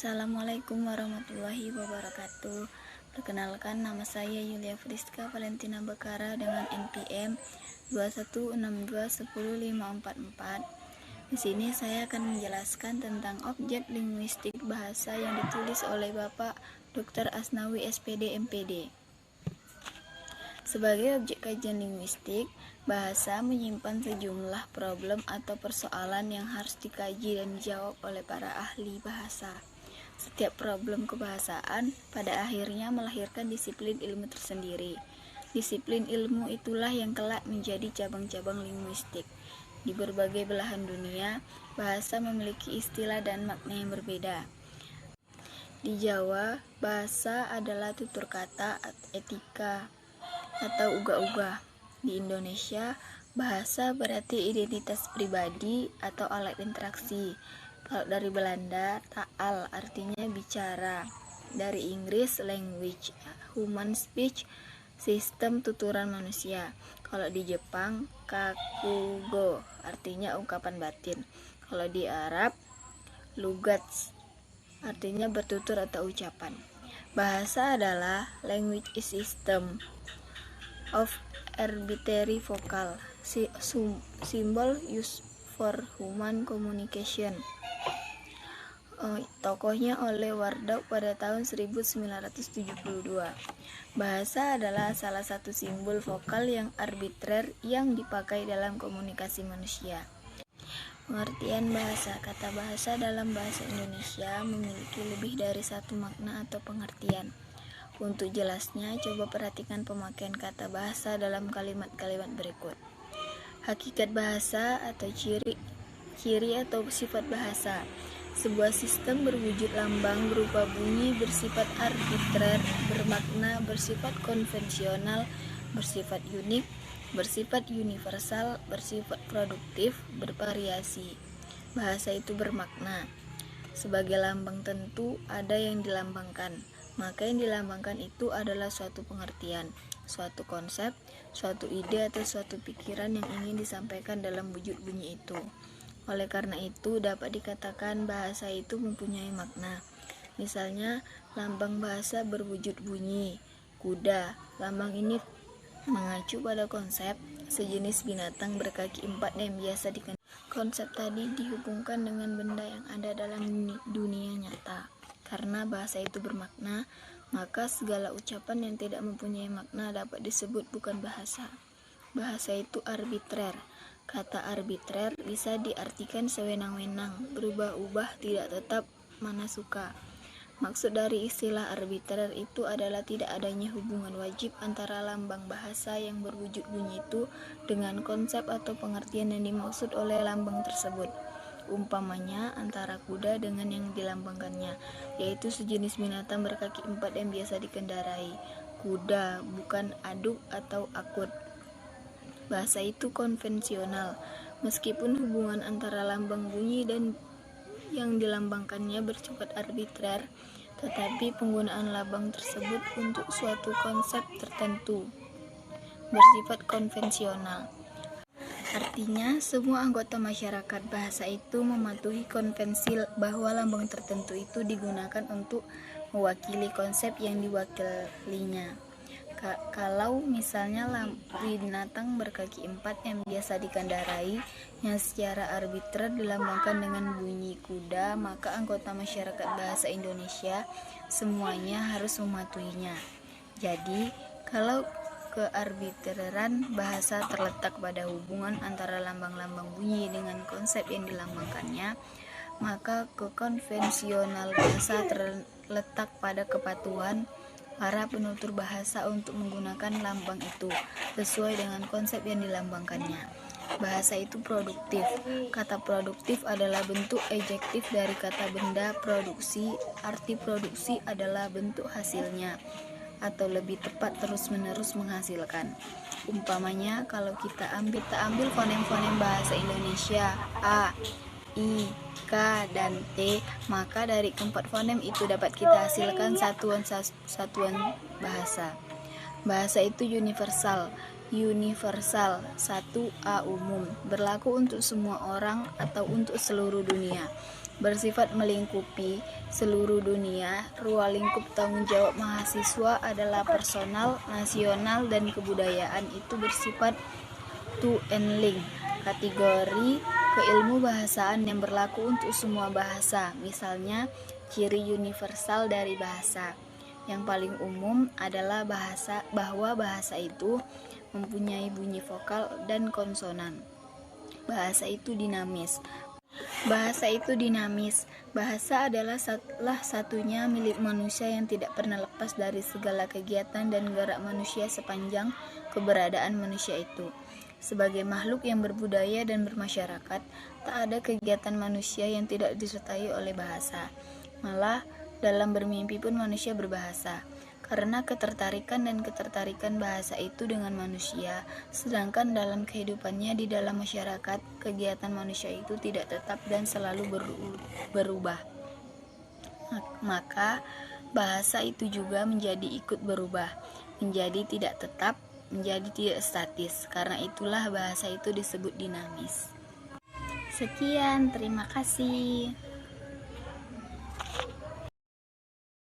Assalamualaikum warahmatullahi wabarakatuh. Perkenalkan, nama saya Yulia Friska Valentina Bekara dengan NPM 21621054. Di sini saya akan menjelaskan tentang objek linguistik bahasa yang ditulis oleh Bapak Dr. Asnawi SPD MPD. Sebagai objek kajian linguistik, bahasa menyimpan sejumlah problem atau persoalan yang harus dikaji dan dijawab oleh para ahli bahasa. Setiap problem kebahasaan pada akhirnya melahirkan disiplin ilmu tersendiri. Disiplin ilmu itulah yang kelak menjadi cabang-cabang linguistik. Di berbagai belahan dunia, bahasa memiliki istilah dan makna yang berbeda. Di Jawa, bahasa adalah tutur kata, etika, atau uga-uga. Di Indonesia, bahasa berarti identitas pribadi atau alat interaksi. Kalau dari Belanda, taal artinya bicara. Dari Inggris, language, human speech, sistem tuturan manusia. Kalau di Jepang, kakugo artinya ungkapan batin. Kalau di Arab, lugats artinya bertutur atau ucapan. Bahasa adalah language system of arbitrary vocal symbol used for human communication. Tokohnya oleh Wardak pada tahun 1972. Bahasa adalah salah satu simbol vokal yang arbitrer yang dipakai dalam komunikasi manusia. Pengertian bahasa. Kata bahasa dalam bahasa Indonesia memiliki lebih dari satu makna atau pengertian. Untuk jelasnya, coba perhatikan pemakaian kata bahasa dalam kalimat-kalimat berikut. Hakikat bahasa atau ciri atau sifat bahasa. Sebuah sistem berwujud lambang berupa bunyi bersifat arbitrer, bermakna, bersifat konvensional, bersifat unik, bersifat universal, bersifat produktif, bervariasi. Bahasa itu bermakna. Sebagai lambang tentu ada yang dilambangkan. Maka yang dilambangkan itu adalah suatu pengertian, suatu konsep, suatu ide atau suatu pikiran yang ingin disampaikan dalam wujud bunyi itu. Oleh karena itu dapat dikatakan bahasa itu mempunyai makna. Misalnya, lambang bahasa berwujud bunyi, kuda. Lambang ini mengacu pada konsep sejenis binatang berkaki empat yang biasa dikenal. Konsep tadi dihubungkan dengan benda yang ada dalam dunia nyata. Karena bahasa itu bermakna, maka segala ucapan yang tidak mempunyai makna dapat disebut bukan bahasa. Bahasa itu arbitrer. Kata arbitrer bisa diartikan sewenang-wenang, berubah-ubah, tidak tetap, mana suka. Maksud dari istilah arbitrer itu adalah tidak adanya hubungan wajib antara lambang bahasa yang berwujud bunyi itu dengan konsep atau pengertian yang dimaksud oleh lambang tersebut. Umpamanya antara kuda dengan yang dilambangkannya, yaitu sejenis binatang berkaki empat yang biasa dikendarai. Kuda, bukan aduk atau akut. Bahasa itu konvensional, meskipun hubungan antara lambang bunyi dan yang dilambangkannya bersifat arbitrer, tetapi penggunaan lambang tersebut untuk suatu konsep tertentu bersifat konvensional. Artinya, semua anggota masyarakat bahasa itu mematuhi konvensi bahwa lambang tertentu itu digunakan untuk mewakili konsep yang diwakilinya. Kalau misalnya binatang berkaki empat yang biasa dikendarai yang secara arbitrer dilambangkan dengan bunyi kuda, maka anggota masyarakat bahasa Indonesia semuanya harus mematuhinya. Jadi, kalau kearbitreran bahasa terletak pada hubungan antara lambang-lambang bunyi dengan konsep yang dilambangkannya, maka kekonvensional bahasa terletak pada kepatuhan para penutur bahasa untuk menggunakan lambang itu sesuai dengan konsep yang dilambangkannya. Bahasa itu produktif. Kata produktif adalah bentuk ejektif dari kata benda produksi. Arti produksi adalah bentuk hasilnya, atau lebih tepat terus-menerus menghasilkan. Umpamanya kalau kita ambil fonem-fonem bahasa Indonesia A, I, K, dan T, maka dari keempat fonem itu dapat kita hasilkan satuan bahasa. Bahasa itu universal. 1A umum, berlaku untuk semua orang atau untuk seluruh dunia. bersifat melingkupi seluruh dunia. Ruang lingkup tanggung jawab mahasiswa adalah personal, nasional, dan kebudayaan. Itu bersifat to and link. Kategori keilmu bahasaan yang berlaku untuk semua bahasa. Misalnya, ciri universal dari bahasa. Yang paling umum adalah bahwa bahasa itu mempunyai bunyi vokal dan konsonan. Bahasa itu dinamis. Bahasa adalah salah satunya milik manusia yang tidak pernah lepas dari segala kegiatan dan gerak manusia sepanjang keberadaan manusia itu. Sebagai makhluk yang berbudaya dan bermasyarakat, tak ada kegiatan manusia yang tidak disertai oleh bahasa. Malah, dalam bermimpi pun manusia berbahasa. Karena ketertarikan bahasa itu dengan manusia, sedangkan dalam kehidupannya di dalam masyarakat, kegiatan manusia itu tidak tetap dan selalu berubah. Maka, bahasa itu juga menjadi ikut berubah, menjadi tidak tetap, menjadi tidak statis. Karena itulah bahasa itu disebut dinamis. Sekian, terima kasih.